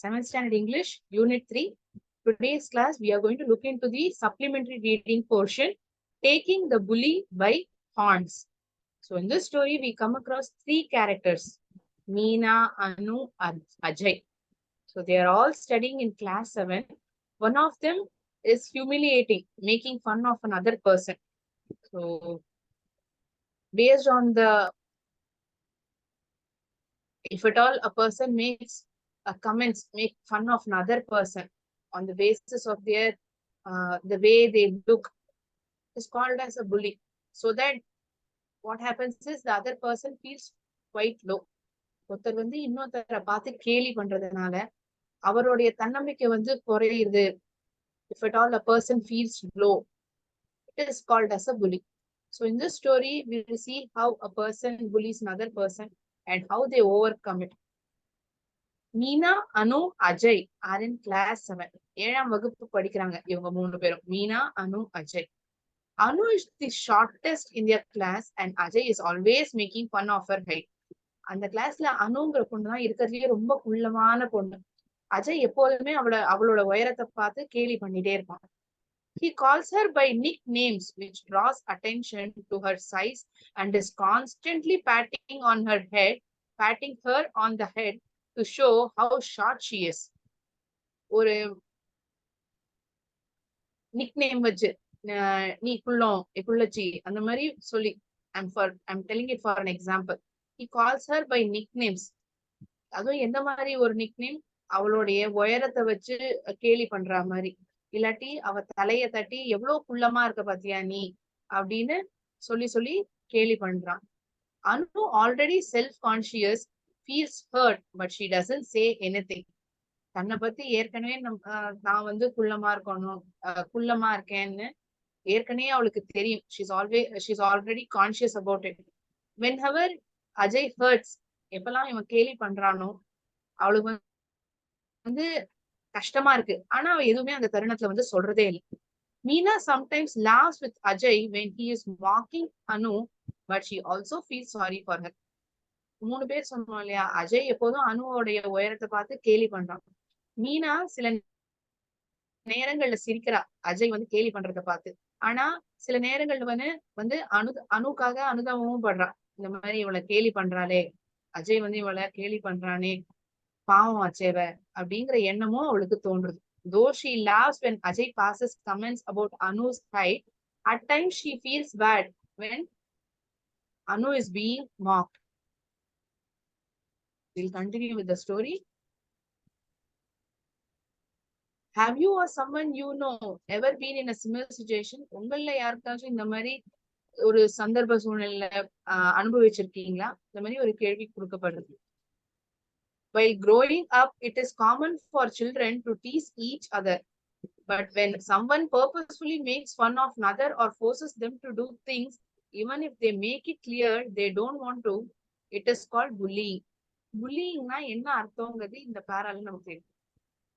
7th Standard English, Unit 3. Today's class, we are going to look into the supplementary reading portion, Taking the Bully by Horns. So in this story, we come across three characters, Meena, Anu, and Ajay. So they are all studying in class 7. One of them is humiliating, making fun of another person. So based on the, if at all a person makes a comments, make fun of another person on the basis of their, the way they look, is called as a bully. So that what happens is the other person feels quite low. ஒருத்தர் வந்து இன்னொருத்தரை பார்த்து கேலி பண்றதுனால அவருடைய தன்னம்பிக்கை வந்து குறையுது. If at all a person feels low, it is called as a bully. So in this story, we will see how a person bullies another person and how they overcome it. Meena, Anu, Ajay are in class 7. 7ஆம் வகுப்பு படிக்கிறாங்க இவங்க மூணு பேரும். Meena, Anu, Ajay. Anu is the shortest in their class and Ajay is always making fun of her height. அந்த கிளாஸ்ல அனுங்கிற பொண்ணு தான் இருக்கிறதுலயே ரொம்ப குள்ளமான பொண்ணு. அஜய் எப்போதுமே அவளோட உயரத்தை பார்த்து கேலி பண்ணிட்டே இருப்பான். He calls her by nicknames which draws attention to her size and is constantly patting her on the head to show how short she is. ஒரு nickname வச்சு நீ குள்ளச்சி அந்த மாதிரி சொல்லி, I'm telling it for an example. He calls her by nicknames. அதுவும் எந்த மாதிரி ஒரு nickname, அவளுடைய உயரத்தை வச்சு கேலி பண்ற மாதிரி, இல்லாட்டி அவ தலைய தட்டி எவ்வளவு குள்ளமா இருக்க பாத்தியா நீ அப்படின்னு சொல்லி கேலி பண்றான். Anu already self conscious, feels hurt but she doesn't say anything. தன்னை பத்தி ஏற்கனவே நான் வந்து குள்ளமா இருக்கேன்னு ஏற்கனவே அவளுக்கு தெரியும். she's already conscious about it. Whenever Ajay hurts, எப்பெல்லாம் இவன் கேலி பண்றானோ அவளுக்கு வந்து கஷ்டமா இருக்கு. ஆனா அவ எதுவுமே அந்த தருணத்துல வந்து சொல்றதே இல்லை. Meena sometimes laughs with Ajay when he is mocking Anu, but she also feels sorry for her. மூணு பேர் சொன்னோம் இல்லையா, அஜய் எப்போதும் அனுவோடைய உயரத்தை பார்த்து கேலி பண்றான். மீனா சில நேரங்கள்ல சிரிக்கிறா அஜய் வந்து கேலி பண்றதை பார்த்து. ஆனா சில நேரங்கள்ல வந்து அனுக்காக அனுதாபமும் படுறான். இந்த மாதிரி இவளை கேலி பண்றாளே, அஜய் வந்து இவளை கேலி பண்றானே, பாவம் அச்சேவ அப்படிங்கிற எண்ணமும் அவளுக்கு தோன்றுது. Though she laughs when Ajay passes comments about Anu's height, at times she feels bad when Anu is being mocked. We'll continue with the story. Have you or someone you know ever been in a similar situation? உங்கள யாருக்காச்சும் இந்த மாதிரி ஒரு சந்தர்ப்ப சூழ்நிலையில அனுபவிச்சிருக்கீங்களா? இந்த மாதிரி ஒரு கேள்வி கொடுக்கப்படுது. While growing up, it is common for children to tease each other. But when someone purposefully makes fun of another or forces them to do things, even if they make it clear they don't want to, it is called bullying. Bullyingனா என்ன அர்த்தங்கிறது இந்த பேரால நமக்கு தெரியும்.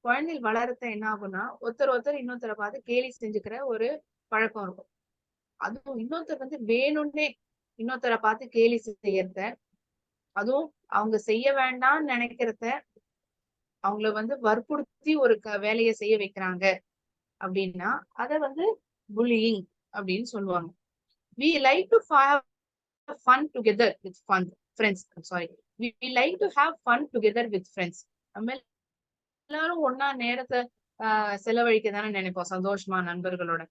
குழந்தைகள் வளரத்த என்ன ஆகும்னா, ஒருத்தர் இன்னொருத்தரை பார்த்து கேலி செஞ்சுக்கிற ஒரு பழக்கம் இருக்கும். அதுவும் இன்னொருத்தர் வந்து வேணும்னே இன்னொருத்தரை பார்த்து கேலி செய்யறத, அதுவும் அவங்க செய்ய வேண்டாம்னு நினைக்கிறத அவங்கள வந்து வற்புறுத்தி ஒரு வேலையை செய்ய வைக்கிறாங்க அப்படின்னா அத வந்து bullying அப்படின்னு சொல்லுவாங்க. We like to have fun together with friends. I'm sorry. We like to have fun together with friends. நம்ம எல்லாரும் ஒன்னா நேரத்தை செலவழிக்க தானே நினைப்போம் சந்தோஷமா நண்பர்களோட.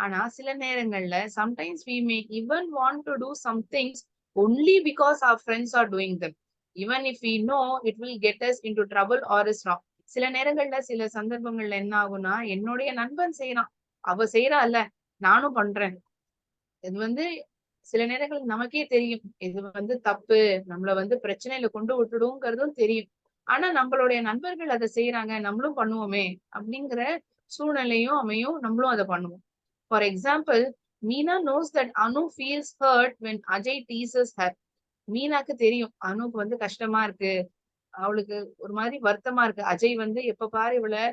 ஆனா சில நேரங்கள்ல sometimes we may even want to do some things only because our friends are doing them, even if we know it will get us into trouble or is wrong. சில நேரங்கள்ல சில சந்தர்ப்பங்கள்ல என்ன ஆகும்னா, என்னுடைய நண்பன் செய்யறான், அவ செய்யறா இல்ல நானும் பண்றேன். இது வந்து சில நேரங்களுக்கு நமக்கே தெரியும் இது வந்து தப்பு, நம்மள வந்து பிரச்சனையில கொண்டு விட்டுடுங்கிறதும் தெரியும். ஆனா நம்மளுடைய நண்பர்கள் அதை செய்யறாங்க, நம்மளும் பண்ணுவோமே அப்படிங்கிற சூழ்நிலையும் அமையும், நம்மளும் அதை பண்ணுவோம். For example, Meena knows that Anu feels hurt when Ajay teases her. மீனாக்கு தெரியும் அனுக்கு வந்து கஷ்டமா இருக்கு, அவளுக்கு ஒரு மாதிரி வருத்தமா இருக்கு, அஜய் வந்து எப்ப பாரு இவளை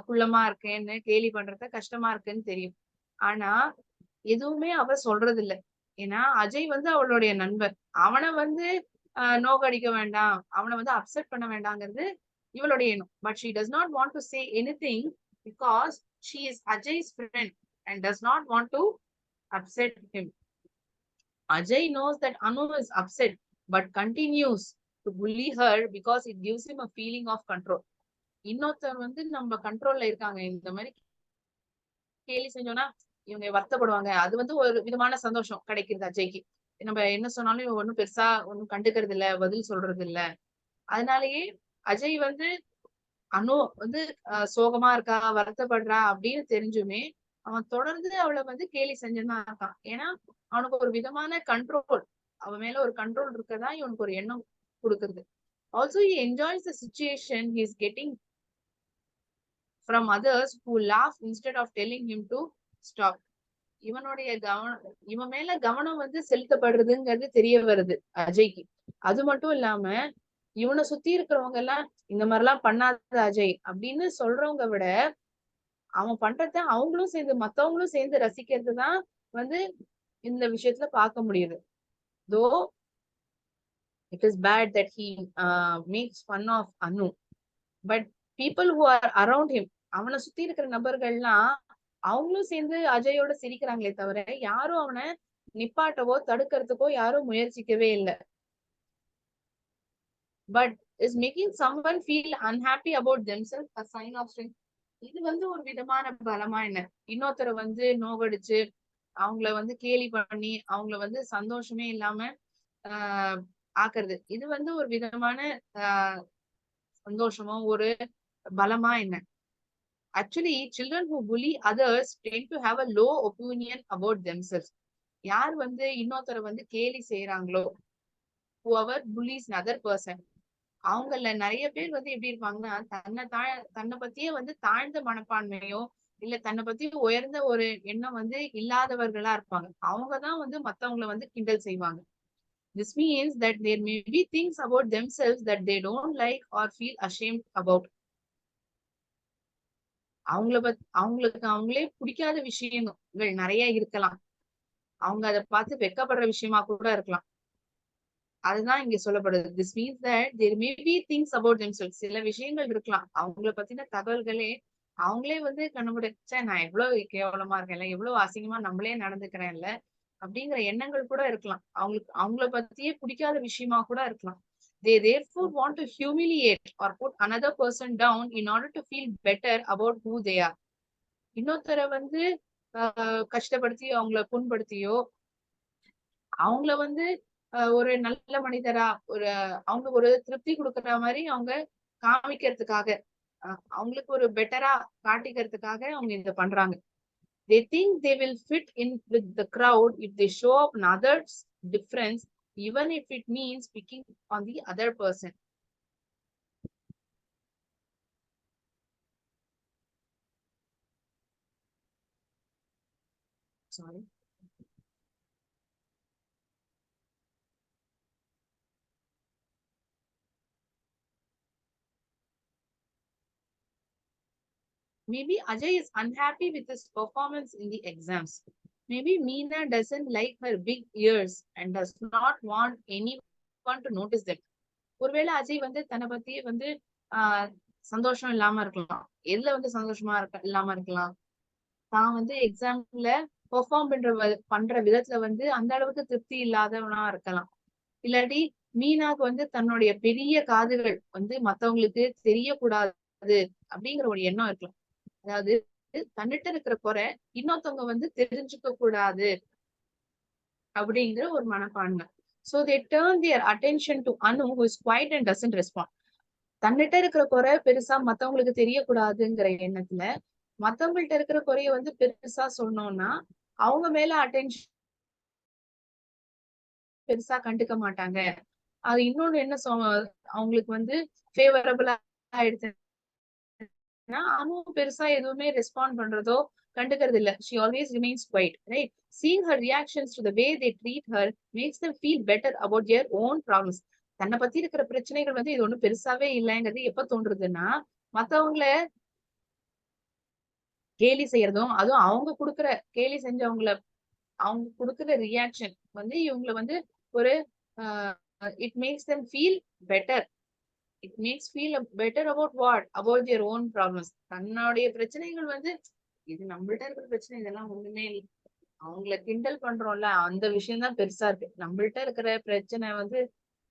குள்ளமா இருக்கேன்னு கேலி பண்றத கஷ்டமா இருக்குன்னு தெரியும். ஆனா எதுவுமே அவ சொல்றது இல்ல. ஏன்னா அஜய் வந்து அவளுடைய நண்பர், அவனை வந்து நோக்கடிக்க வேண்டாம், அவனை வந்து அப்செட் பண்ண வேண்டாங்கிறது இவளுடைய எண்ணம். But she does not want to say anything because she is Ajay's friend and does not want to upset him. Ajay knows that Anu is upset but continues to bully her because it gives him a feeling of control. இன்னொருத்தர் வந்து நம்ம கண்ட்ரோல்ல இருக்காங்க, இந்த மாதிரி கேலி செஞ்சோம்னா இவங்க வருத்தப்படுவாங்க, அது வந்து ஒரு விதமான சந்தோஷம் கிடைக்கிறது அஜய்க்கு. நம்ம என்ன சொன்னாலும் இவங்க ஒண்ணும் பெருசா ஒண்ணும் கண்டுக்கிறது இல்ல, பதில் சொல்றது இல்ல. அதனாலயே அஜய் வந்து அனு வந்து சோகமா இருக்கா, வருத்தப்படுறா அப்படின்னு தெரிஞ்சுமே அவன் தொடர்ந்து அவளை வந்து கேலி செஞ்சுதான் இருக்கான். ஏன்னா அவனுக்கு ஒரு விதமான கண்ட்ரோல், அவன் மேல ஒரு கண்ட்ரோல் இருக்கதா இவனுக்கு ஒரு எண்ணம் கொடுக்குறது. Also he enjoys the situation he is getting from others who laugh instead of telling him to stop. இவனுடைய இவன் மேல கவனம் வந்து செலுத்தப்படுறதுங்கிறது தெரிய வருது அஜய்க்கு. அது மட்டும் இல்லாம இவனை சுத்தி இருக்கிறவங்க எல்லாம் இந்த மாதிரி எல்லாம் பண்ணாத அஜய் அப்படின்னு சொல்றவங்க விட அவன் பண்றத அவங்களும் சேர்ந்து மத்தவங்களும் சேர்ந்து ரசிக்கிறதுதான் வந்து இந்த விஷயத்துல பார்க்க முடியுது. Though it is bad that he makes fun of Anu, but people who are around him, அவனை சுத்தி இருக்கிற நபர்கள்லாம் அவங்களும் சேர்ந்து அஜயோட சிரிக்கிறாங்களே தவிர யாரும் அவனை நிப்பாட்டவோ தடுக்கிறதுக்கோ யாரும் முயற்சிக்கவே இல்லை. But is making someone feel unhappy about themselves a sign of strength? இது வந்து ஒரு விதமான பலமா என்ன? இன்னொருத்தரை வந்து நோகடிச்சு அவங்கள வந்து கேலி பண்ணி அவங்கள வந்து சந்தோஷமே இல்லாம ஆக்குறது, இது வந்து ஒரு விதமான சந்தோஷமோ ஒரு பலமா என்ன? Actually, children who bully others tend to have a low opinion about themselves. யார் வந்து இன்னொருத்தரை வந்து கேலி செய்யறாங்களோ, whoever bullies another person, அவங்கள நிறைய பேர் வந்து எப்படி இருப்பாங்கன்னா தன்னை பத்தியே வந்து தாழ்ந்த மனப்பான்மையோ இல்ல தன்னை பத்தி உயர்ந்த ஒரு எண்ணம் வந்து இல்லாதவர்களா இருப்பாங்க. அவங்கதான் வந்து மத்தவங்களை வந்து கிண்டல் செய்வாங்க. This means that there may be things about themselves that they don't like or feel ashamed about. அவங்களுக்கு அவங்களே பிடிக்காத விஷயங்கள் நிறைய இருக்கலாம், அவங்க அதை பார்த்து வெக்கப்படுற விஷயமா கூட இருக்கலாம். அதுதான் இங்க சொல்லப்படுது. This means that there may be things about themselves. சில விஷயங்கள் இருக்கலாம், அவங்கள பத்தின தகவல்களே அவங்களே வந்து கண்டுபிடிச்சா நான் எவ்வளவு கேவலமா இருக்கேன்ல, எவ்வளவு அசிங்கமா நம்மளே நடந்துக்கிறேன்ல அப்படிங்கிற எண்ணங்கள் கூட இருக்கலாம். அவங்கள பத்தியே பிடிக்காத விஷயமா கூட இருக்கலாம். They therefore want to humiliate or put another person down in order to feel better about who they are. இன்னொருத்தரை வந்து கஷ்டப்படுத்தி அவங்கள புண்படுத்தியோ அவங்கள வந்து ஒரு நல்ல மனிதரா ஒரு அவங்க ஒரு திருப்தி கொடுக்கற மாதிரி அவங்க காமிக்கிறதுக்காக அவங்களுக்கு ஒரு பெட்டரா காட்டிக்கிறதுக்காக அவங்க இத பண்றாங்க. They think they will fit in with the crowd if they show up in others' difference, even if it means picking on the other person. Sorry. Maybe Ajay is unhappy with his performance in the exams. Maybe Meena doesn't like her big ears and does not want anyone to notice them. ஒருவேளை அஜய் வந்து தன்னை பத்தி வந்து சந்தோஷம் இல்லாம இருக்கலாம். எதுல வந்து சந்தோஷமா இல்லாம இருக்கலாம், தான் வந்து எக்ஸாம்ல பெர்ஃபார்ம் பண்ற விதத்துல வந்து அந்த அளவுக்கு திருப்தி இல்லாதவனா இருக்கலாம். இல்லாட்டி மீனாக்கு வந்து தன்னுடைய பெரிய காதுகள் வந்து மத்தவங்களுக்கு தெரியக்கூடாது அப்படிங்கிற ஒரு எண்ணம் இருக்கலாம். அதாவது தன்னிட்ட இருக்கிற குறை இன்னொருத்தவங்க வந்து தெரிஞ்சுக்க கூடாது அப்படிங்கிற ஒரு மனப்பான்மை. So they turn their attention to Anu, who is quiet and doesn't respond. தன்னிட்ட இருக்கிற குறை பெருசா மத்தவங்களுக்கு தெரியக்கூடாதுங்கிற எண்ணத்துல மத்தவங்கள்ட்ட இருக்கிற குறைய வந்து பெருசா சொன்னோம்னா அவங்க மேல அட்டென்ஷன் பெருசா கண்டுக்க மாட்டாங்க. அது இன்னொன்னு என்ன அவங்களுக்கு வந்து ஃபேவரபிளா எடுத்துன்னா அனுவும் பெருசா எதுவுமே ரெஸ்பாண்ட் பண்றதோ கண்டுக்கிறது இல்ல. She always remains quiet, right? Seeing her reactions to the way they treat her makes them feel better about their own problems. தன்னை பத்தி இருக்கிற பிரச்சனைகள் வந்து இது ஒண்ணும் பெருசாவே இல்லைங்கிறது எப்ப தோன்றுதுன்னா மத்தவங்கள கேலி செய்யறதும் அதுவும் அவங்க கொடுக்குற கேலி செஞ்சவங்கள அவங்க கொடுக்குற ரியாக்ஷன் வந்து இவங்களை வந்து ஒரு it makes them feel better it makes feel better about what about their own problems. தன்னுடைய பிரச்சனைகள் வந்து இது நம்மள்ட்ட இருக்கிற பிரச்சனை, இதெல்லாம் ஒண்ணுமே இல்லை. அவங்கள கிண்டல் பண்றோம்ல, அந்த விஷயம் தான் பெருசா இருக்கு. நம்மள்ட்ட இருக்கிற பிரச்சனை வந்து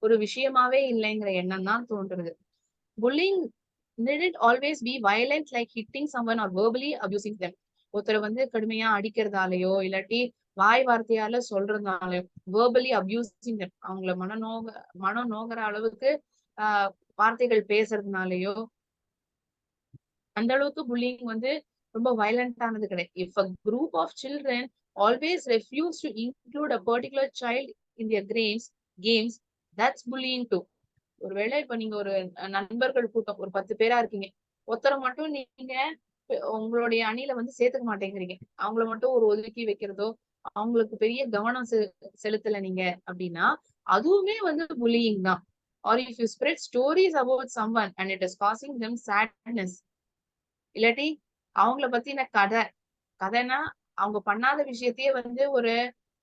ஒரு விஷயமாவே இல்லைங்கிற எண்ணம் தான் தோன்றுறது. Bullying needn't always be violent like hitting someone or verbally abusing them. ஒருத்தரை வந்து கடுமையா அடிக்கிறதாலயோ இல்லாட்டி வாய் வார்த்தையால சொல்றதுனாலயோ, verbally abusing them, அவங்கள மனம் நோகிற அளவுக்கு ஆஹ் வார்த்தைகள் பேசுறதுனாலயோ அந்த அளவுக்கு புல்லிங் வந்து ரொம்ப வயலண்டானது கிடையாது. If a group of children always refuse to include a particular child in their games, that's bullying too. ஒருவேளை இப்ப நீங்க ஒரு நண்பர்கள் கூட்டம் ஒரு 10 பேரா இருக்கீங்க, ஒருத்தரை மட்டும் நீங்க உங்களுடைய அணியில வந்து சேர்த்துக்க மாட்டேங்கிறீங்க, அவங்கள மட்டும் ஒரு ஒதுக்கி வைக்கிறதோ, அவங்களுக்கு பெரிய கவனம் செலுத்தல நீங்க அப்படின்னா, அதுவுமே வந்து புல்லிங் தான். Or if you spread stories about someone and it is causing them sadness, இல்லாட்டி அவங்கள பத்தின கதைனா அவங்க பண்ணாத விஷயத்தையே வந்து ஒரு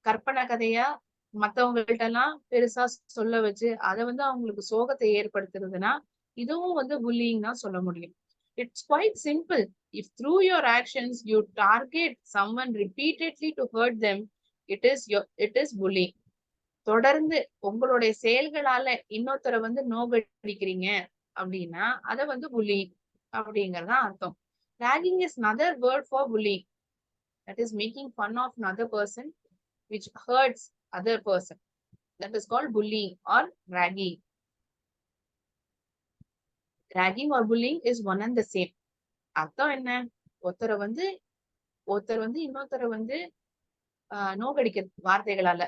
கற்பனை கதையா மத்தவங்கள்ட்ட எல்லாம் பெருசா சொல்ல வச்சு அதை வந்து அவங்களுக்கு சோகத்தை ஏற்படுத்துறதுன்னா, இதுவும் வந்து புல்லிங் தான் சொல்ல முடியும். It's quite simple. If through your actions you target someone repeatedly to hurt them, it is bullying. தொடர்ந்து உங்களுடைய செயல்களால இன்னொருத்தரை வந்து நோகடிக்கிறீங்க அப்படின்னா அதை வந்து புல்லிங் அப்படிங்கறதா அர்த்தம். Ragging is another word for bullying. That is making fun of another person which hurts other person. That is called bullying or ragging. Ragging or bullying is one and the same. அர்த்தம் என்ன? ஒருத்தரை வந்து இன்னொருத்தரை வந்து நோகடிக்கிறது வார்த்தைகளால.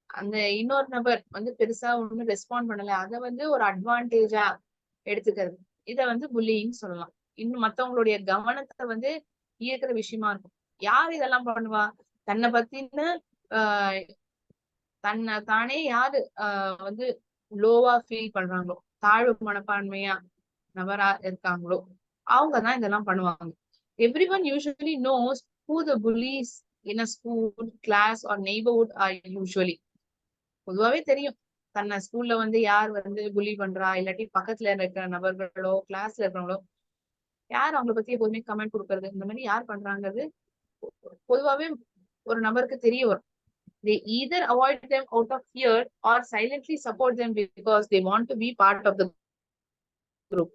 அந்த இன்னொரு நபர் வந்து பெருசா ஒண்ணு ரெஸ்பாண்ட் பண்ணல, அதை வந்து ஒரு அட்வான்டேஜா எடுத்துக்கிறது, இத வந்து புல்லிங் சொல்லலாம். இன்னும் மத்தவங்களுடைய கவனத்தை வந்து ஈர்க்கிற விஷயமா இருக்கும். யார் இதெல்லாம் பண்ணுவா? தன்னை பத்தின ஆஹ் தன்னை தானே யாரு வந்து லோவா ஃபீல் பண்றாங்களோ, தாழ்வு மனப்பான்மையா நபரா இருக்காங்களோ, அவங்கதான் இதெல்லாம் பண்ணுவாங்க. Everyone usually knows who the bullies in a school, class or neighborhood are usually. பொதுவாவே தெரியும் தன்னை ஸ்கூல்ல வந்து யார் வந்து புலி பண்றா, இல்லாட்டி பக்கத்துல இருக்கிற நபர்களோ கிளாஸ்ல இருக்கிறவங்களோ யார் அவங்களை பத்தி எப்போதுமே கமெண்ட் கொடுக்கறது, இந்த மாதிரி யார் பண்றாங்கிறது பொதுவாவே ஒரு நபருக்கு தெரிய வரும். They either avoid them out of fear or silently support them because they want to be part of the group.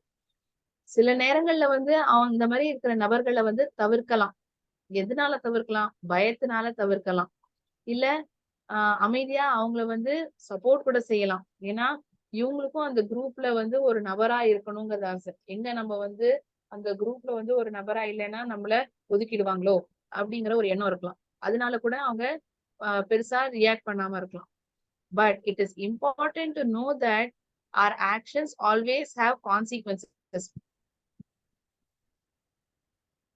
சில நேரங்கள்ல வந்து இந்த மாதிரி இருக்கிற நபர்களை வந்து தவிர்க்கலாம். எதனால தவிர்க்கலாம்? பயத்தினால தவிர்க்கலாம். இல்ல அமைதியா அவங்கள வந்து சப்போர்ட் கூட செய்யலாம். ஏன்னா இவங்களுக்கும் அந்த குரூப்ல வந்து ஒரு நபரா இருக்கணுங்கிறது ஆசை. எங்க நம்ம வந்து அந்த குரூப்ல வந்து ஒரு நபரா இல்லைன்னா நம்மள ஒதுக்கிடுவாங்களோ அப்படிங்கிற ஒரு எண்ணம் இருக்கலாம். அதனால கூட அவங்க பெருசா ரியாக்ட் பண்ணாம இருக்கலாம். But it is important to know that our actions always have consequences.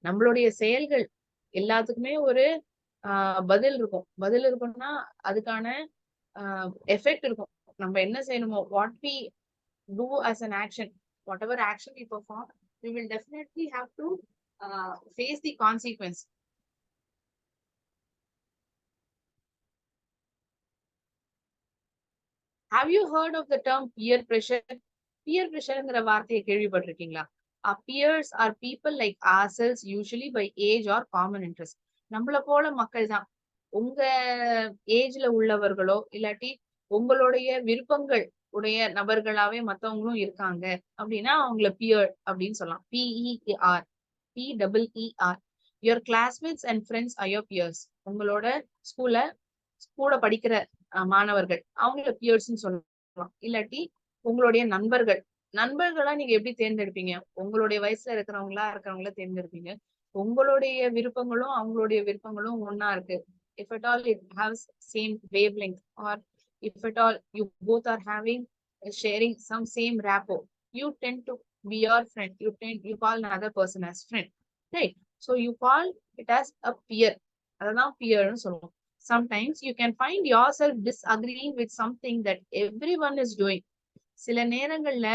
நம்மளுடைய செயல்கள் எல்லாத்துக்குமே ஒரு பதில் இருக்கும். பதில் இருக்கும்னா அதுக்கான எஃபெக்ட் இருக்கும். நம்ம என்ன செய்யணுமோ, what we do as an action, whatever action we perform, we will definitely have to face the consequence. Have you heard of the term peer pressure? Peer pressure வார்த்தையை கேள்விப்பட்டிருக்கீங்களா? Peers are people like ourselves, usually by age or common interest. நம்மள போல மக்கள் தான். உங்க ஏஜ்ல உள்ளவர்களோ இல்லாட்டி உங்களுடைய விருப்பங்கள் உடைய நபர்களாவே மத்தவங்களும் இருக்காங்க அப்படின்னா அவங்கள பியர் அப்படின்னு சொல்லலாம். PER, PEER. Your classmates and friends are your peers. உங்களோட ஸ்கூல்ல கூட படிக்கிற மாணவர்கள் அவங்கள பியர்ஸ்ன்னு சொல்லலாம். இல்லாட்டி உங்களுடைய நண்பர்களா நீங்க எப்படி தேர்ந்தெடுப்பீங்க? உங்களுடைய வயசுல இருக்கிறவங்கள தேர்ந்தெடுப்பீங்க. உங்களுடைய விருப்பங்களும் அவங்களுடைய விருப்பங்களும் ஒன்னா இருக்கு. If at all it has same wavelength, or if at all you both are sharing some same rapport, you tend to be your friend. You call another person as friend, right? So you call it as a peer. அதான் peer ன்னு சொல்லுவோம். Sometimes you can find yourself disagreeing with something that everyone is doing. சில நேரங்கள்ல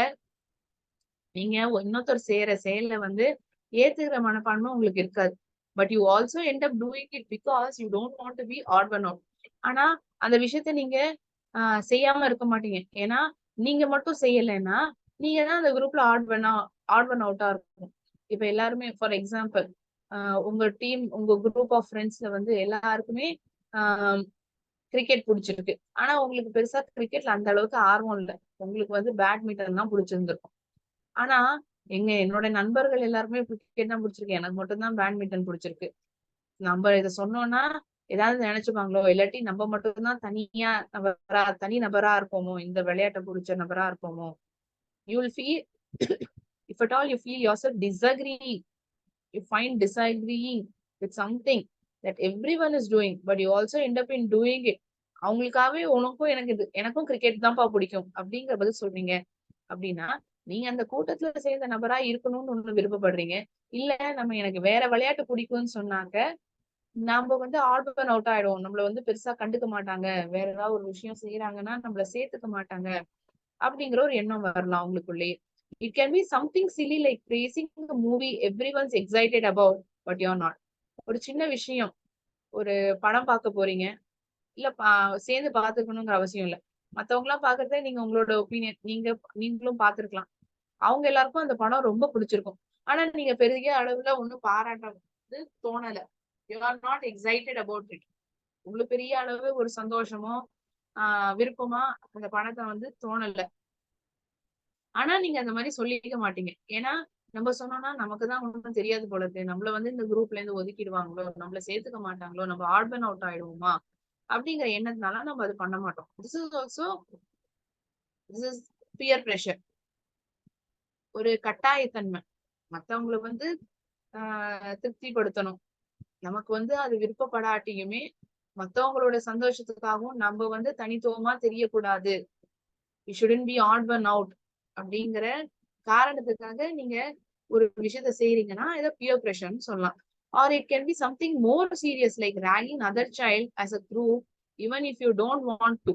நீங்க இன்னொருத்தர் செய்யற செயல வந்து ஏத்துக்கிற மனப்பான்மை உங்களுக்கு இருக்காது. But you also end up doing it because you don't want to be odd one out. ஆனா அந்த விஷயத்த நீங்க செய்யாம இருக்க மாட்டீங்க. ஏன்னா நீங்க மட்டும் செய்யலைன்னா நீங்க தான் அந்த குரூப்ல ஆட் ஒன் அவுட்டா இருக்கும். இப்ப எல்லாருமே ஃபார் எக்ஸாம்பிள் உங்க டீம், உங்க குரூப் ஆஃப் ஃப்ரெண்ட்ஸ்ல வந்து எல்லாருக்குமே கிரிக்கெட் பிடிச்சிருக்கு. ஆனா உங்களுக்கு பெருசா கிரிக்கெட்ல அந்த அளவுக்கு ஆர்வம் இல்லை. உங்களுக்கு வந்து பேட்மிண்டன் தான் பிடிச்சிருந்திருக்கும். ஆனா என்னோட நண்பர்கள் எல்லாருமே கிரிக்கெட் தான் பிடிச்சிருக்கு, எனக்கு மட்டும் தான் பேட்மிண்டன் பிடிச்சிருக்கு. நம்ம இதை சொன்னோம்னா ஏதாவது நினைச்சுப்பாங்களோ, இல்லாட்டி நம்ம மட்டும்தான் தனி நபரா இருப்போமோ, இந்த விளையாட்டை பிடிச்ச நபரா இருப்போமோ. You will feel, if at all you feel yourself disagreeing, you find disagreeing with something that everyone is doing, but you also end up in doing it. அவங்களுக்காகவே எனக்கும் கிரிக்கெட் தான்ப்பா பிடிக்கும் அப்படிங்கிற பதில் சொல்றீங்க அப்படின்னா, நீங்க அந்த கூட்டத்துல சேர்ந்த நபரா இருக்கணும்னு ஒண்ணு விருப்பப்படுறீங்க. இல்ல எனக்கு வேற விளையாட்டு பிடிக்கும்னு சொன்னாக்க நம்ம வந்து ஆட் அவுட் ஆயிடுவோம். நம்மள வந்து பெருசா கண்டுக்க மாட்டாங்க. வேற ஏதாவது ஒரு விஷயம் செய்யறாங்கன்னா நம்மள சேர்த்துக்க மாட்டாங்க அப்படிங்கிற ஒரு எண்ணம் வரலாம் அவங்களுக்குள்ளேயே. It can be something silly like praising a movie everyone's excited about but you are not. ஒரு சின்ன விஷயம், ஒரு படம் பார்க்க போறீங்க, இல்ல சேர்ந்து பாத்துக்கணுங்கிற அவசியம் இல்ல. மத்தவங்க எல்லாம் பாக்குறத நீங்க உங்களோட ஒப்பீனியன் நீங்களும் பாத்துருக்கலாம். அவங்க எல்லாருக்கும் அந்த படம் ரொம்ப பிடிச்சிருக்கும். ஆனா நீங்க பெரிய அளவுல ஒண்ணும் பாராட்ட தோணல. You are not excited about it. உங்களுக்கு பெரிய அளவு ஒரு சந்தோஷமோ விருப்பமா அந்த படத்தை வந்து தோணல. ஆனா நீங்க அந்த மாதிரி சொல்லிக்க மாட்டீங்க. ஏன்னா நம்ம சொன்னோம்னா நமக்குதான் ஒன்றும் தெரியாது போல இருக்கு, நம்மள வந்து இந்த குரூப்ல இருந்து ஒதுக்கிடுவாங்களோ, நம்மள சேர்த்துக்க மாட்டாங்களோ, நம்ம ஆட்பன் அவுட் ஆயிடுவோமா அப்படிங்கிற எண்ணத்தினால நம்ம அது பண்ண மாட்டோம். This is peer pressure. ஒரு கட்டாயத்தன்மை. மத்தவங்களை வந்து திருப்திப்படுத்தணும். நமக்கு வந்து அது விருப்பப்படாட்டியுமே மத்தவங்களோட சந்தோஷத்துக்காகவும் நம்ம வந்து தனித்துவமா தெரியக்கூடாது, you shouldn't be odd one out அப்படிங்கிற காரணத்துக்காக நீங்க ஒரு விஷயத்த செய்யறீங்கன்னா இதை பியர் பிரஷர்னு சொல்லலாம். Or it can be something more serious like ragging other child as a group even if you don't want to.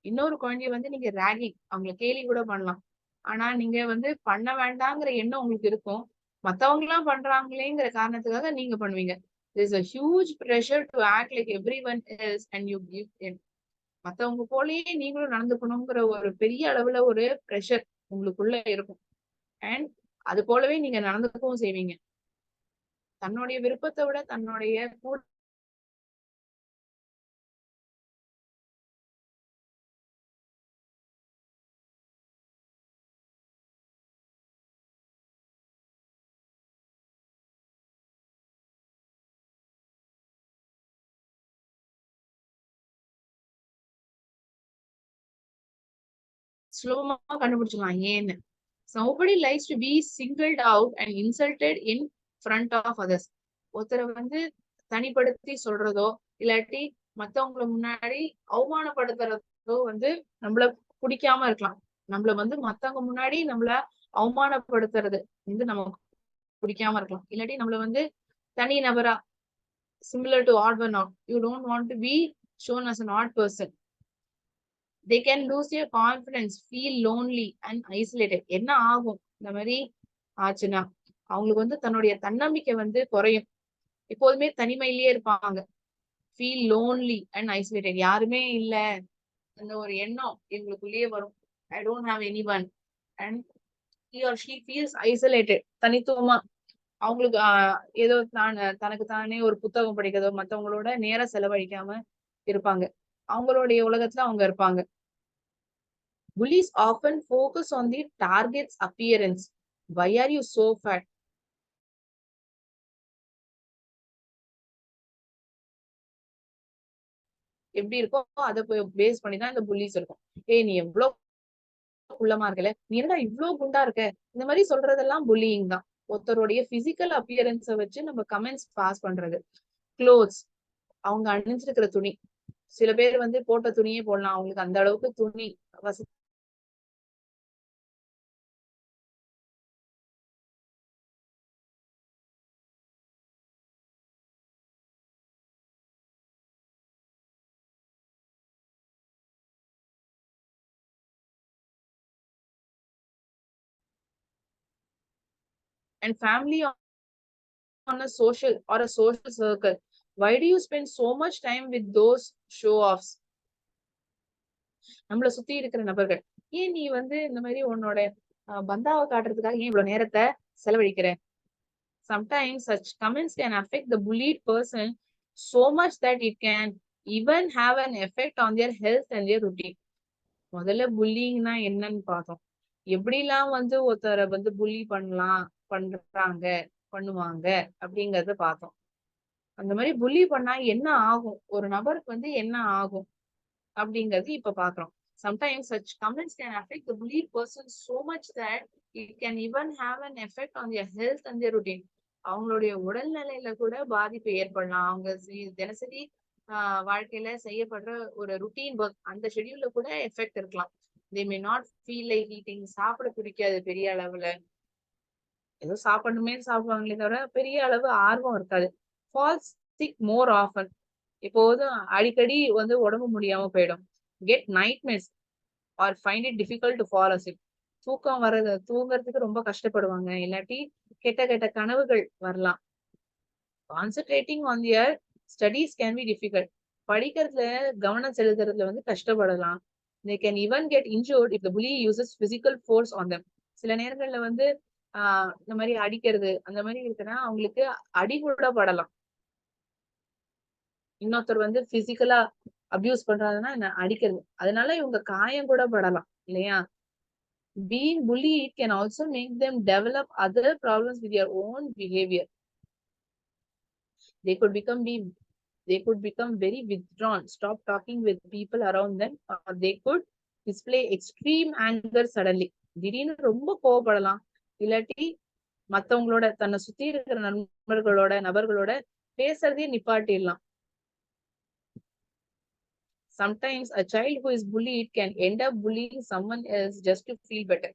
இன்னொரு குழந்தைய வந்து நீங்க ரேகிங், அவங்களை கேலி கூட பண்ணலாம். ஆனா நீங்க வந்து பண்ண வேண்டாங்கிற எண்ணம் உங்களுக்கு இருக்கும். மத்தவங்க எல்லாம் பண்றாங்களேங்கிற காரணத்துக்காக நீங்க பண்ணுவீங்க. there's a huge pressure to act like everyone else and you give in. மத்தவங்க போலயே நீங்களும் நடந்துக்கணுங்கிற ஒரு பெரிய அளவுல ஒரு ப்ரெஷர் உங்களுக்குள்ள இருக்கும். அண்ட் அது போலவே நீங்க நடந்துக்கவும் செய்வீங்க. தன்னுடைய விருப்பத்தை விட தன்னுடைய கூட சுலபமா கண்டுபிடிச்சிடலாம் ஏன்னு. nobody likes to be singled out and insulted in front of others. ஒருத்தரை வந்து தனிப்படுத்தி சொல்றதோ இல்லாட்டி மத்தவங்களை முன்னாடி அவமானப்படுத்துறதோ வந்து நம்மள பிடிக்காம இருக்கலாம். நம்மள வந்து மத்தவங்க முன்னாடி நம்மள அவமானப்படுத்துறது வந்து நமக்கு பிடிக்காம இருக்கலாம். இல்லாட்டி நம்மள வந்து தனி நபரா similar to odd one out, you don't want to be shown as an odd person. they can lose their confidence, feel lonely and isolated. என்ன ஆகும் இந்த மாதிரி ஆச்சுன்னா அவங்களுக்கு வந்து தன்னுடைய தன்னம்பிக்கை வந்து குறையும். எப்போதுமே தனிமையிலேயே இருப்பாங்க. feel lonely and isolated. யாருமே இல்ல அந்த ஒரு எண்ணம் எங்களுக்குள்ளேயே வரும். I don't have anyone and he or she feels isolated. தனித்துவமா அவங்களுக்கு ஏதோ தனக்கு தானே ஒரு புத்தகம் படிக்கிறதோ மத்தவங்களோட நேரம் செலவழிக்காம இருப்பாங்க. அவங்களுடைய உலகத்துல அவங்க இருப்பாங்க. Bullies often focus on the target's appearance. Why are you so fat? எப்படி இருக்கோ அதை பேஸ் பண்ணிதான் இந்த புல்லிஸ் இருக்கும். ஏய் நீ எவ்வளவு குள்ளமா இருக்கல, நீ என்னடா இவ்வளவு குண்டா இருக்க, இந்த மாதிரி சொல்றதெல்லாம் புல்லிங் தான். ஒருத்தருடைய பிசிக்கல் அப்பியரன்ஸ வச்சு நம்ம கமெண்ட்ஸ் பாஸ் பண்றது. க்ளோத்ஸ், அவங்க அணிஞ்சிருக்கிற துணி. சில பேர் வந்து போட்ட துணியே போடலாம், அவங்களுக்கு அந்த அளவுக்கு துணி வசதி. And family on a social circle. Why do you spend so much time with those show offs? நம்மள சுத்தி இருக்கிற நபர்கள். ஏன் நீ வந்து இந்த மாதிரி உன்னோட பந்தாவை காட்டுறதுக்காக ஏன் இவ்வளவு நேரத்தை செலவழிக்கிற? Sometimes such comments can affect the bullied person so much that it can even have an effect on their health and their routine. முதல்ல புல்லிங்னா என்னன்னு பார்த்தோம். எப்படிலாம் ஒருத்தரை புல்லி பண்ணுவாங்க அப்படிங்கறத பார்த்தோம். அந்த மாதிரி புல்லி பண்ணா என்ன ஆகும், ஒரு நபருக்கு என்ன ஆகும் அப்படிங்கறது இப்ப பாக்குறோம். Sometimes such comments can affect the bullied person so much that it can even have an effect on their health and their routine. அவங்களுடைய உடல்நிலையில கூட பாதிப்பு ஏற்படலாம். அவங்க தினசரி வாழ்க்கையில செய்யப்படுற ஒரு ருட்டீன் ஒர்க், அந்த ஷெட்யூல்ல கூட எஃபெக்ட் இருக்கலாம். they may not feel like eating. சாப்பிட பிடிக்காது பெரிய அளவுல, ஏதோ சாப்பிடணுமே சாப்பிடுவாங்களே தவிர பெரிய அளவு ஆர்வம் இருக்காது. fall sick more often. இப்போதும் அடிக்கடி உடம்பு முடியாம போயிடும். get nightmares or find it difficult to fall asleep. தூக்கம் தூங்கறதுக்கு ரொம்ப கஷ்டப்படுவாங்க. இல்லாட்டி கெட்ட கெட்ட கனவுகள் வரலாம். concentrating on their studies can be difficult. படிக்கிறதுல கவனம் செலுத்துறதுல கஷ்டப்படலாம். they can even get injured if the bully uses physical force on them. சில நேரங்கள்ல இந்த மாதிரி அடிக்கிறது அந்த மாதிரி இருக்குன்னா அவங்களுக்கு அடி கூட படலாம். இன்னொருத்தர் பிசிக்கலா அபியூஸ் பண்றாங்கன்னா என்ன அடிக்கிறது, அதனால இவங்க காயம் கூட படலாம் இல்லையா? being bullied can also make them develop other problems with their own behavior. they could become very withdrawn, stop talking with people around them, or they could display extreme anger suddenly. திடீர்னு ரொம்ப கோவப்படலாம். இல்லாட்டி மத்தவங்களோட தன்னை சுத்தி இருக்கிற நபர்களோட பேசுறதே நிப்பாட்டிடலாம். Sometimes a child who is bullied can end up bullying someone else just to feel better.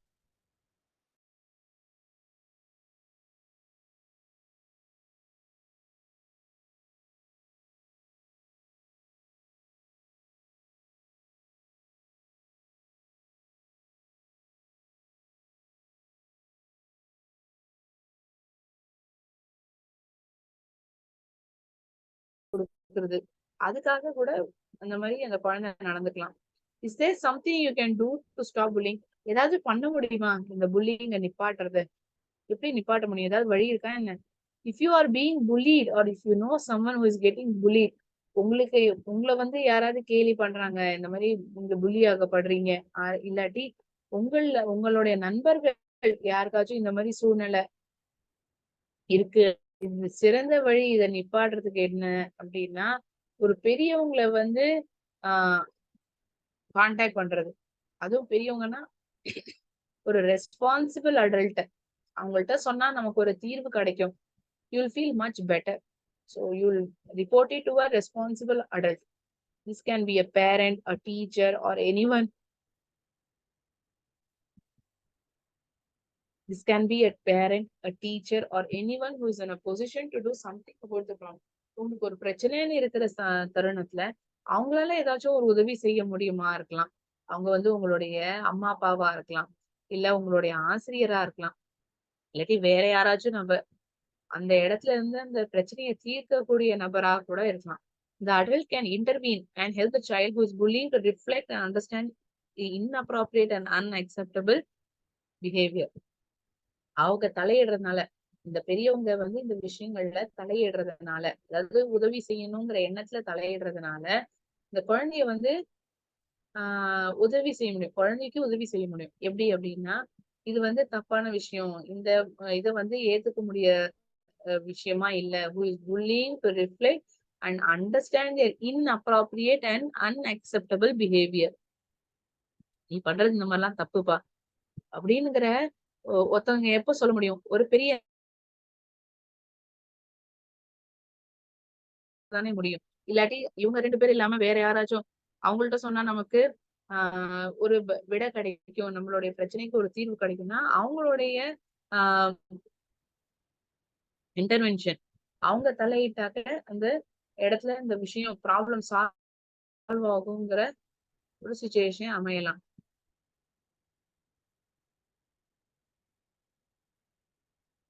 கொடுக்கிறது, அதுக்காக கூட அந்த மாதிரி அந்த குழந்தை நடந்துக்கலாம். Is there something you can do to stop bullying? ஏதாவது பண்ண முடியுமா இந்த புல்லிங்க நிப்பாட்டுறது? எப்படி நிப்பாட்ட முடியும்? ஏதாவது வழி இருக்கா என்ன? if you are being bullied or if you know someone who is getting bullied, உங்களை யாராவது கேலி பண்றாங்க, இந்த மாதிரி நீங்க புள்ளி ஆகப்படுறீங்க, இல்லாட்டி உங்களுடைய நண்பர்கள் யாருக்காச்சும் இந்த மாதிரி சூழ்நிலை இருக்கு, இது சிறந்த வழி இதை நிப்பாடுறதுக்கு என்ன அப்படின்னா, ஒரு பெரியவங்களை ஆஹ் கான்டாக்ட் பண்றது. அதுவும் பெரியவங்கன்னா ஒரு ரெஸ்பான்சிபிள் அடல்ட், அவங்கள்ட்ட சொன்னா நமக்கு ஒரு தீர்வு கிடைக்கும். you'll feel much better, so you'll report it to a responsible adult. This can be a parent, a teacher, or anyone. This can be a parent, a teacher, or anyone who is in a position to do something about the problem. உங்களுக்கு ஒரு பிரச்சனைன்னு இருக்கிற தருணத்துல அவங்களால ஏதாச்சும் ஒரு உதவி செய்ய முடியுமா இருக்கலாம். அவங்க உங்களுடைய அம்மா அப்பாவா இருக்கலாம், இல்ல உங்களுடைய ஆசிரியரா இருக்கலாம், இல்லாட்டி வேற யாராச்சும் நம்ம அந்த இடத்துல இருந்து அந்த பிரச்சனையை தீர்க்கக்கூடிய நபராக கூட இருக்கலாம். The adult can intervene and help the child who is bullying to reflect and understand the inappropriate and unacceptable behavior. அவங்க தலையிடுறதுனால, இந்த பெரியவங்க இந்த விஷயங்கள்ல தலையிடுறதுனால, அதாவது உதவி செய்யணுங்கிற எண்ணத்துல தலையிடுறதுனால இந்த குழந்தைய உதவி செய்ய முடியும். குழந்தைக்கு உதவி செய்ய முடியும். எப்படி அப்படின்னா, இது தப்பான விஷயம், இந்த இதை ஏத்துக்க விஷயமா இல்ல. who is bullying to reflect and understand their inappropriate and unacceptable behavior. நீ பண்றது இந்த மாதிரிலாம் தப்புப்பா அப்படின்னுங்கிற ஒருத்தவங்க எப்ப சொல்ல முடியும்? ஒரு பெரிய தானே முடியும். இல்லாட்டி இவங்க 2 பேரும் இல்லாம வேற யாராச்சும் அவங்கள்ட்ட சொன்னா நமக்கு ஒரு விட கிடைக்கும், நம்மளுடைய பிரச்சனைக்கு ஒரு தீர்வு கிடைக்கும்னா அவங்களுடைய இன்டர்வென்ஷன், அவங்க தலையிட்டாக்க அந்த இடத்துல இந்த விஷயம் ப்ராப்ளம் சால்வ் ஆகுங்கிற ஒரு சிச்சுவேஷன் அமையலாம்.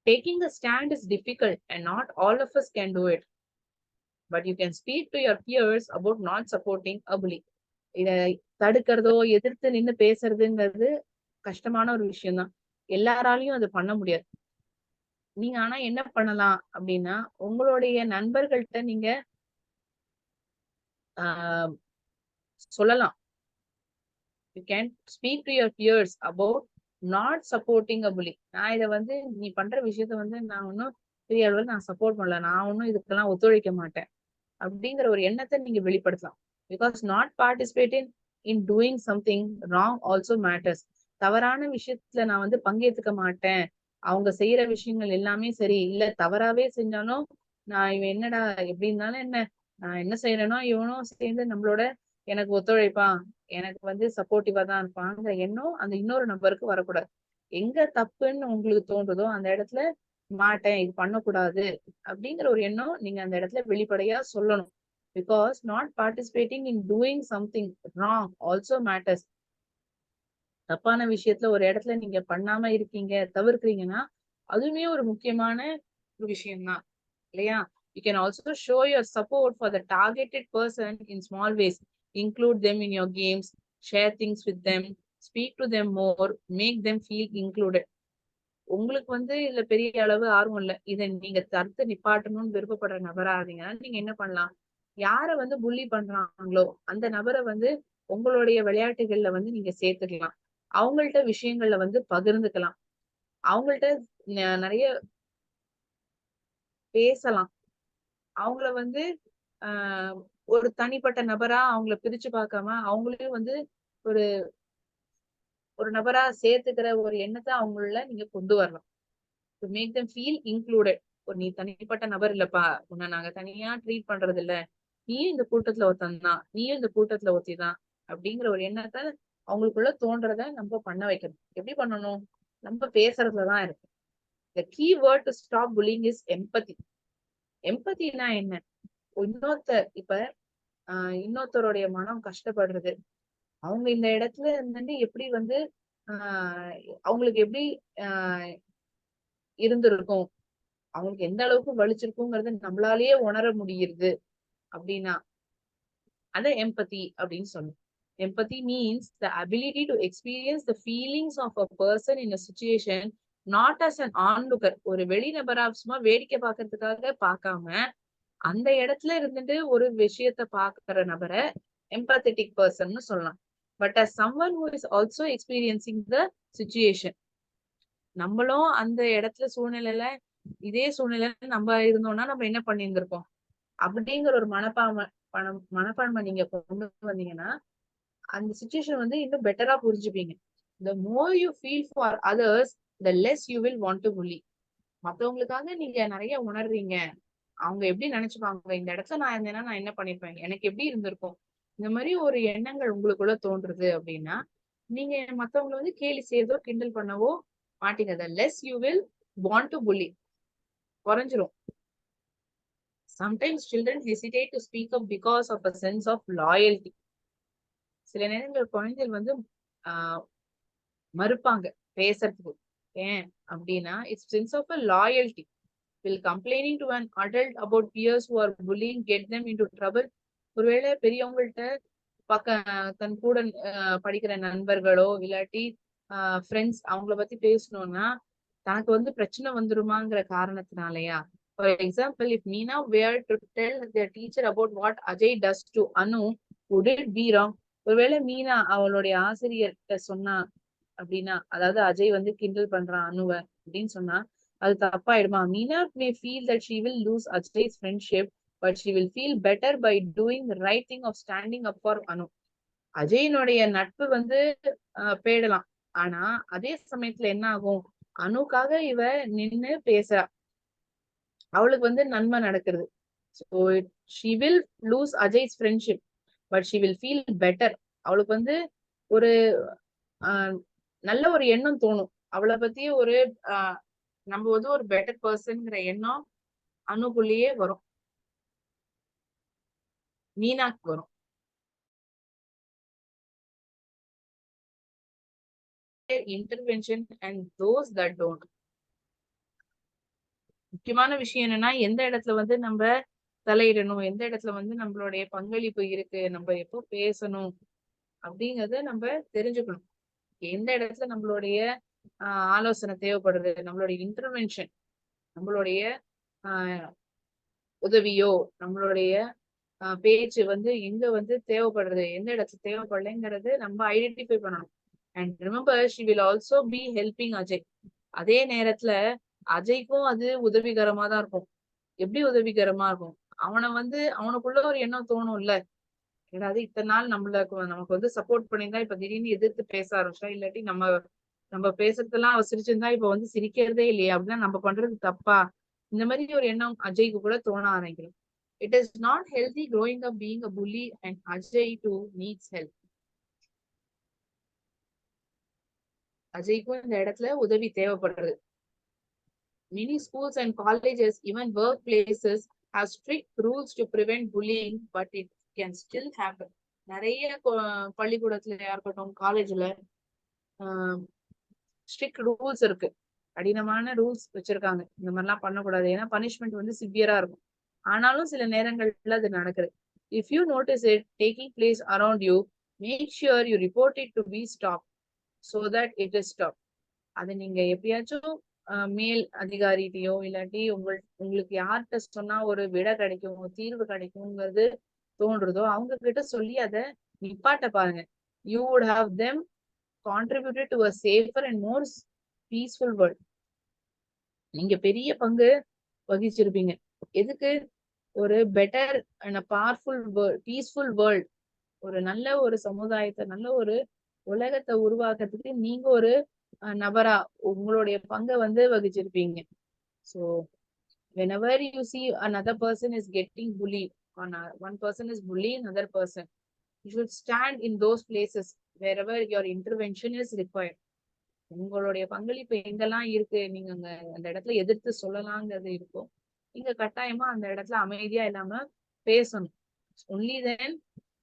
Taking a stand is difficult and not all of us can do it. But you can speak to your peers about not supporting a bully. இத தடுக்கிறதோ எதிர்த்து நின்னு பேசுறதுங்கிறது கஷ்டமான ஒரு விஷயம் தான். எல்லாராலையும் அது பண்ண முடியாது. நீங்க ஆனா என்ன பண்ணலாம் அப்படின்னா, உங்களுடைய நண்பர்கள்ட்ட நீங்க ஆஹ் சொல்லலாம். You can speak to your peers about not supporting a bully. நான் இதை வந்து நீ பண்ற விஷயத்த வந்து நான் ஒன்னும் பெரிய அளவில் நான் சப்போர்ட் பண்ணல, நான் ஒன்னும் இதுக்கெல்லாம் ஒத்துழைக்க மாட்டேன் அப்படிங்கிற ஒரு எண்ணத்தை நீங்க வெளிப்படுத்தலாம். Because not participating in doing something wrong also matters. தவறான விஷயத்துல நான் வந்து பங்கேற்றுக்க மாட்டேன், அவங்க செய்யற விஷயங்கள் எல்லாமே சரி இல்ல தவறாவே செஞ்சாலும் நான் இவன் என்னடா எப்படி இருந்தாலும் என்ன, நான் என்ன செய்யறேனோ இவனும் சேர்ந்து நம்மளோட எனக்கு ஒத்துழைப்பான், எனக்கு வந்து சப்போர்ட்டிவா தான் இருப்பாங்கிற எண்ணம் அந்த இன்னொரு நபருக்கு வரக்கூடாது. எங்க தப்புன்னு உங்களுக்கு தோன்றதோ அந்த இடத்துல மாட்டேன், இது பண்ணக்கூடாது அப்படிங்கிற ஒரு எண்ணம் நீங்க அந்த இடத்துல வெளிப்படையா சொல்லணும். Because not participating in doing something wrong also matters. தப்பான விஷயத்துல ஒரு இடத்துல நீங்க பண்ணாம இருக்கீங்க, தவிர்க்கிறீங்கன்னா அதுவுமே ஒரு முக்கியமான ஒரு விஷயம்தான், இல்லையா? You can also show your support for the targeted person in small ways. Include them in your games, share things with them, speak to them more, make them feel included. உங்களுக்கு வந்து இதுல பெரிய அளவு ஆர்வம் இல்ல, இதை நீங்க தடுத்து நிப்பாட்டணும்னு விருப்பப்படுற நபரா இருந்தீங்கன்னா நீங்க என்ன பண்ணலாம்? யார வந்து புள்ளி பண்றாங்களோ அந்த நபரை வந்து உங்களுடைய விளையாட்டுகள்ல வந்து நீங்க சேர்த்துக்கலாம். அவங்கள்ட்ட விஷயங்கள்ல வந்து பகிர்ந்துக்கலாம். அவங்கள்ட்ட நிறைய பேசலாம். அவங்கள வந்து ஆஹ் ஒரு தனிப்பட்ட நபரா அவங்கள பிரிச்சு பார்க்காம அவங்களையும் வந்து ஒரு ஒரு நபரா சேர்த்துக்கிற ஒரு எண்ணத்தை அவங்கள நீங்க கொண்டு வரலாம். To make them feel included. ஒரு நீ தனிப்பட்ட நபர் இல்லப்பா, உன்னை நாங்க தனியா ட்ரீட் பண்றது இல்ல, நீயும் இந்த கூட்டத்துல ஒருத்தன் தான், நீயும் இந்த கூட்டத்துல ஒருத்திதான் அப்படிங்கிற ஒரு எண்ணத்தை அவங்களுக்குள்ள தோன்றத நம்ம பண்ண வைக்கணும். எப்படி பண்ணணும்? நம்ம பேசுறதுலதான் இருக்கு. The key word to stop bullying is empathy. எம்பத்தினா என்ன? இப்ப இன்னொருத்தருடைய மனம் கஷ்டப்படுறது, அவங்க இந்த இடத்துல இருந்து எப்படி வந்து ஆஹ் அவங்களுக்கு எப்படி ஆஹ் இருந்திருக்கும், அவங்களுக்கு எந்த அளவுக்கு வலிச்சிருக்குங்கிறது நம்மளாலேயே உணர முடியுது அப்படின்னா அத எம்பத்தி அப்படின்னு சொல்லுவோம். Empathy means the ability to experience the feelings of a person in a situation not as an onlooker. ஒரு வெளி நபரா சும்மா வேடிக்கை பார்க்கறதுக்காக பார்க்காம அந்த இடத்துல இருந்துட்டு ஒரு விஷயத்த பாக்குற நபரை எம்பத்தட்டிக் பர்சன் சொல்லலாம். But as someone who is also experiencing the situation. நம்மளும் அந்த இடத்துல சூழ்நிலையில இதே சூழ்நிலையில நம்ம இருந்தோம்னா நம்ம என்ன பண்ணியிருந்திருப்போம் அப்படிங்கிற ஒரு மனப்பான்மை நீங்க கொண்டு வந்தீங்கன்னா அந்த சுச்சுவேஷன் வந்து இன்னும் பெட்டரா புரிஞ்சுப்பீங்க. the more you feel for others, the less you will want to bully. மத்தவங்களுக்காக நீங்க நிறைய உணர்றீங்க, அவங்க எப்படி நினைச்சுப்பாங்க, இந்த இடத்துல நான் இருந்தேன்னா நான் என்ன பண்ணிருப்பேன், எனக்கு எப்படி இருந்திருக்கும், இந்த மாதிரி ஒரு எண்ணங்கள் உங்களுக்குள்ள தோன்றுது அப்படின்னா நீங்க மத்தவங்களை வந்து கேலி செய்யறதோ கிண்டல் பண்ணவோ மாட்டீங்க. the less you will want to bully குறைஞ்சிரும். Sometimes children hesitate to speak up because of a sense of loyalty. சில நேரங்கள் குழந்தைகள் வந்து ஆஹ் மறுப்பாங்க பேசுறதுக்கு. ஏன் அப்படின்னா it's sense of a loyalty. Will complaining to an adult about peers who are bullying get them into trouble? ஒருவேளை பெரியவங்கள்ட்ட தன் கூட படிக்கிற நண்பர்களோ இல்லாட்டி ஃப்ரெண்ட்ஸ் அவங்கள பத்தி பேசணும்னா தனக்கு வந்து பிரச்சனை வந்துருமாங்கிற காரணத்தினாலயா? For example, if Meena were to tell their teacher about what Ajay does to Anu, would it be wrong? ஒருவேளை மீனா அவளுடைய ஆசிரியர்கிட்ட சொன்னா அப்படின்னா, அதாவது அஜய் வந்து கிண்டல் பண்றான் அனுவ அப்படின்னு சொன்னா அது தப்பாயிடுமா? Meena may feel that she will lose Ajay's friendship, but she will feel better by doing the right thing of standing up for Anu. அஜயினுடைய நட்பு வந்து போயிடலாம், ஆனா அதே சமயத்துல என்ன ஆகும், அனுக்காக இவ நின்னு பேசுறா, அவளுக்கு வந்து நன்மை நடக்குது. So she will lose Ajay's friendship, but she will feel better. அவளுக்கு வந்து ஒரு நல்ல ஒரு எண்ணம் தோணும், அவளை பத்தி ஒரு நம்ம வந்து ஒரு பெட்டர் பர்சன்ங்கிற எண்ணம் அணுக்குள்ளேயே வரும், மீனாக்கு வரும். Intervention and those that don't. முக்கியமான விஷயம் என்னன்னா எந்த இடத்துல வந்து நம்ம தலையிடணும், எந்த இடத்துல வந்து நம்மளுடைய பங்களிப்பு இருக்கு, நம்ம எப்போ பேசணும் அப்படிங்கறத நம்ம தெரிஞ்சுக்கணும். எந்த இடத்துல நம்மளுடைய ஆலோசனை தேவைப்படுது, நம்மளுடைய இன்டர்வென்ஷன், நம்மளுடைய ஆஹ் உதவியோ, நம்மளுடைய பேச்சு வந்து எங்க வந்து தேவைப்படுறது, எந்த இடத்துல தேவைப்படலைங்கிறது நம்ம ஐடென்டிஃபை பண்ணணும். And remember she will also be helping Ajay. அதே நேரத்துல அஜய்க்கும் அது உதவிகரமா தான் இருக்கும். எப்படி உதவிகரமா இருக்கும்? அவனை வந்து அவனுக்குள்ள ஒரு எண்ணம் தோணும்ல, ஏதாவது இத்தனை நாள் நமக்கு வந்து சப்போர்ட் பண்ணியிருந்தா இப்ப திடீர்னு எதிர்த்து பேச ஆரம்பிச்சா, இல்லாட்டி நம்ம நம்ம பேசுறதெல்லாம் அவ சிரிச்சிருந்தா இப்ப வந்து சிரிக்கிறதே இல்லையே, அப்படின்னா நம்ம பண்றது தப்பா, இந்த மாதிரி ஒரு எண்ணம் அஜய்க்கு கூட தோண ஆரம்பிக்கும். It is not healthy growing up being a bully and Ajay too needs help. அஜய்க்கும் இந்த இடத்துல உதவி தேவைப்படுறது. Many schools and colleges, even workplaces, have strict rules to prevent bullying, but it can still happen. நிறைய பள்ளிக்கூடத்துல இருக்கட்டும், காலேஜ்ல ஸ்ட்ரிக்ட் ரூல்ஸ் இருக்கு, கடினமான ரூல்ஸ் வச்சிருக்காங்க, இந்த மாதிரிலாம் பண்ணக்கூடாது, ஏன்னா பனிஷ்மெண்ட் வந்து சிவியரா இருக்கும். ஆனாலும் சில நேரங்கள்ல அது நடக்குது. If you notice it taking place around you, make sure you report it to be stop so that it is stopped. அது நீங்க எப்படியாச்சும் மேல் அதிகாரிட்டையோ இல்லாட்டி உங்களுக்கு யார்கிட்ட சொன்னா ஒரு விட கிடைக்கும், தீர்வு கிடைக்கும்ங்கிறது தோன்றுதோ அவங்க கிட்ட சொல்லி அதை நிப்பாட்ட பாருங்க. You would have them contributed to a safer and more peaceful world. நீங்க பெரிய பங்கு வகிச்சிருப்பீங்க. எதுக்கு? ஒரு better and powerful world, peaceful world, ஒரு நல்ல ஒரு சமுதாயத்தை, நல்ல ஒரு உலகத்தை உருவாக்குறதுக்கு நீங்க ஒரு நபரா உங்களுடைய பங்கை வந்து வகிச்சிருப்பீங்க. So whenever you see another person is getting bullied, or one person is bullying another person, you should stand in those places wherever your intervention is required. உங்களுடைய பங்களிப்பு எங்கெல்லாம் இருக்கு, நீங்க அந்த இடத்துல எதிர்த்து சொல்லலாங்கிறது இருக்கும், நீங்க கட்டாயமா அந்த இடத்துல அமைதியா இல்லாம பேசணும். Only then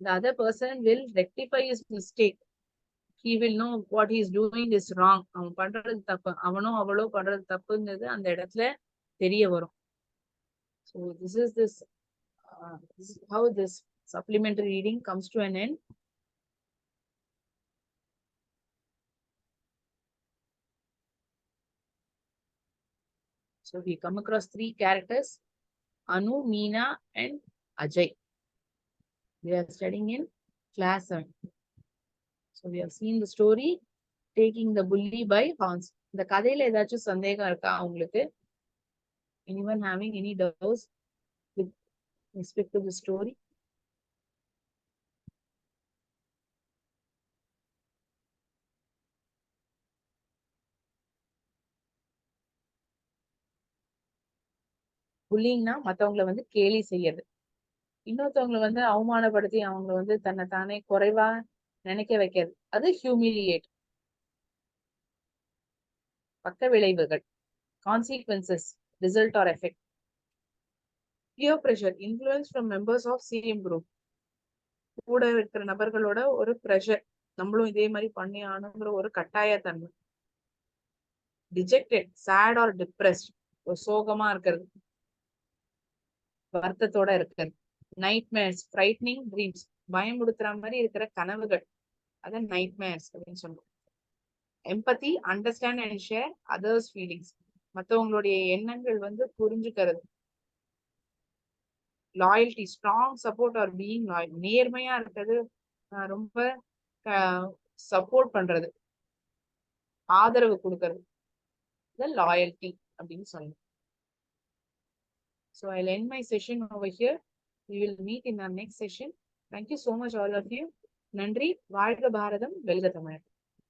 the other person will rectify his mistake. He will know what he is doing is wrong. அவன் பண்றது தப்பு, அவனோ அவளோ பண்றது தப்புங்கிறது அந்த இடத்துல தெரிய வரும். So this is how this supplementary reading comes to an end. So we come across 3 characters, Anu, Meena and Ajay. We are studying in class 7. So we have seen the story taking the bully by horns. இந்த கதையில ஏதாச்சும் சந்தேகம் இருக்கா உங்களுக்கு? Anyone having any doubts with respect to the story? புல்லிங்னா மத்தவங்களை வந்து கேலி செய்யறது, இன்னொருத்தவங்களை வந்து அவமானப்படுத்தி அவங்க வந்து தன்னை தானே குறைவா நினைக்க வைக்கிறது, அது ஹியூமிலியேட். பக்க விளைவுகள், consequences, result or effect. Peer pressure, influence from members of same group. கூட இருக்கிற நபர்களோட ஒரு பிரஷர், நம்மளும் இதே மாதிரி பண்ணி ஆனுங்கிற ஒரு கட்டாயத்தன்மை. டிஜெக்டட், சேட் ஆர் டிப்ரெஸ்ட், ஒரு சோகமா இருக்கிறது, வருத்தத்தோட இருக்கிறது. நைட்மேர்ஸ், ஃப்ரைட்னிங் ட்ரீம்ஸ், பயமுடுத்துற மாதிரி இருக்கிற கனவுகள், அத நைட்மேர்ஸ் அப்படின்னு சொல்றோம். Empathy, understand and share others feelings, மற்றவங்களுடைய எண்ணங்கள் வந்து புரிஞ்சுக்கிறது. Loyalty, strong support or being loyal, நேர்மையா இருக்கிறது, ரொம்ப சப்போர்ட் பண்றது, ஆதரவு கொடுக்கறது, லாயல்டி அப்படின்னு சொல்லணும். So I'll end my session over here. We will meet in our next session. Thank you so much all of you. நன்றி. வாழ்க பாரதம், வெல்க தமிழ்.